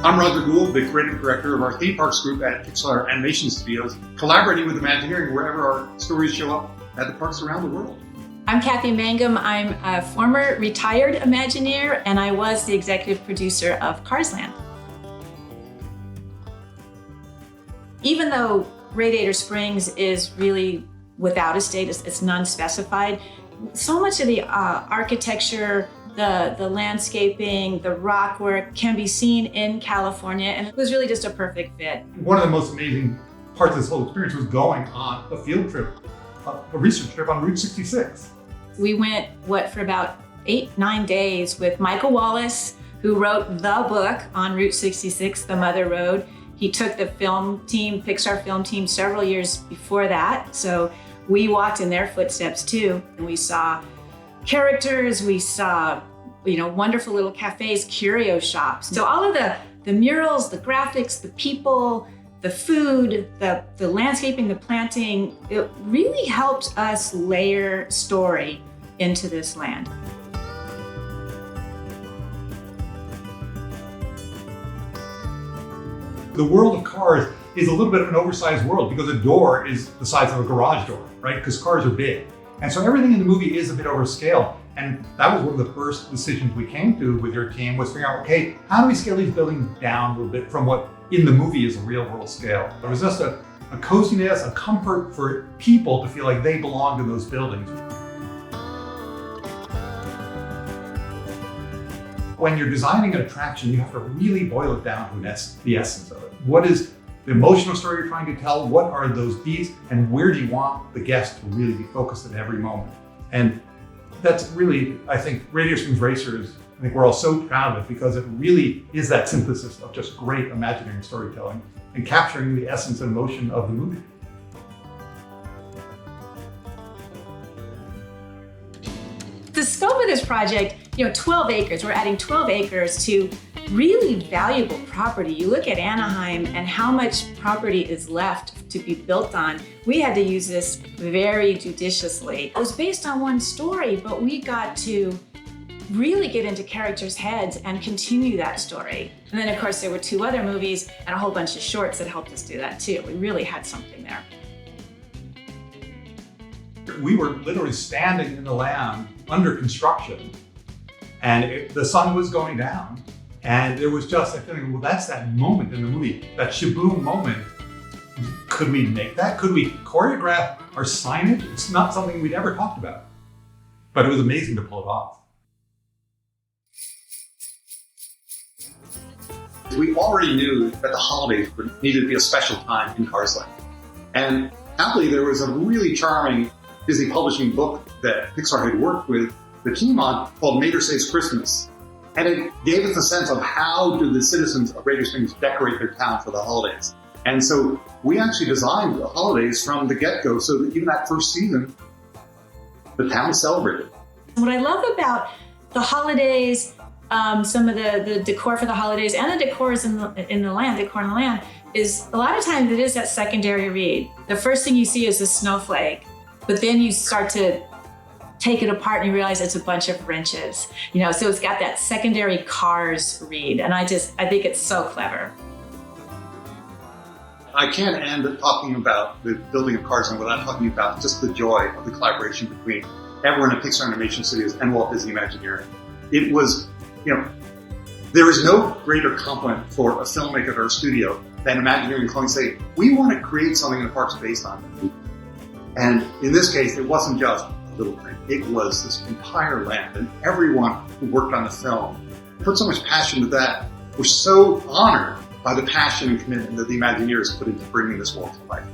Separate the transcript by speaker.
Speaker 1: I'm Roger Gould, the creative director of our theme parks group at Pixar Animation Studios, collaborating with Imagineering wherever our stories show up at the parks around the world.
Speaker 2: I'm Kathy Mangum. I'm a former retired Imagineer, and I was the executive producer of Cars Land. Even though Radiator Springs is really without a state, it's non-specified, so much of the architecture, the landscaping, the rock work can be seen in California, and it was really just a perfect fit.
Speaker 3: One of the most amazing parts of this whole experience was going on a field trip, a research trip on Route 66.
Speaker 2: We went, for about 8-9 days with Michael Wallace, who wrote the book on Route 66, The Mother Road. He took the film team, Pixar film team, several years before that. So we walked in their footsteps too. And we saw characters, we saw, wonderful little cafes, curio shops. So all of the murals, the graphics, the people, the food, the landscaping, the planting, it really helped us layer story into this land.
Speaker 3: The world of Cars is a little bit of an oversized world because a door is the size of a garage door, right? Because cars are big. And so everything in the movie is a bit overscale. And that was one of the first decisions we came to with your team, was figuring out, okay, how do we scale these buildings down a little bit from what in the movie is a real world scale? There was just a coziness, a comfort for people to feel like they belonged in those buildings. When you're designing an attraction, you have to really boil it down to the essence of it. What is the emotional story you're trying to tell? What are those beats? And where do you want the guest to really be focused at every moment? And that's really, I think, Radiator Springs Racers, I think we're all so proud of it because it really is that synthesis of just great Imagineering storytelling and capturing the essence and emotion of the movie.
Speaker 2: The scope of this project, 12 acres, we're adding 12 acres to really valuable property. You look at Anaheim and how much property is left to be built on. We had to use this very judiciously. It was based on one story, but we got to really get into characters' heads and continue that story. And then of course there were 2 other movies and a whole bunch of shorts that helped us do that too. We really had something there.
Speaker 3: We were literally standing in the land under construction, and the sun was going down, and there was just a feeling, well, that's that moment in the movie, that shaboom moment. Could we make that? Could we choreograph our signage? It's not something we'd ever talked about, but it was amazing to pull it off.
Speaker 1: We already knew that the holidays needed to be a special time in Cars Land. And happily, there was a really charming Disney publishing book that Pixar had worked with the team on called Mater Saves Christmas. And it gave us a sense of how do the citizens of Radiator Springs decorate their town for the holidays. And so we actually designed the holidays from the get-go so that even that first season, the town celebrated.
Speaker 2: What I love about the holidays, some of the decor for the holidays and the decors in the land, is a lot of times it is that secondary read. The first thing you see is a snowflake, but then you start to take it apart and you realize it's a bunch of wrenches. So it's got that secondary cars read, and I think it's so clever.
Speaker 1: I can't end up talking about the building of Cars Land without talking about just the joy of the collaboration between everyone at Pixar Animation Studios and Walt Disney Imagineering. It was, there is no greater compliment for a filmmaker or a studio than Imagineering calling and say, we want to create something in the parks based on it. And in this case, it wasn't just a little thing. It was this entire land, and everyone who worked on the film put so much passion into that. We're so honored by the passion and commitment that the Imagineers put into bringing this world to life.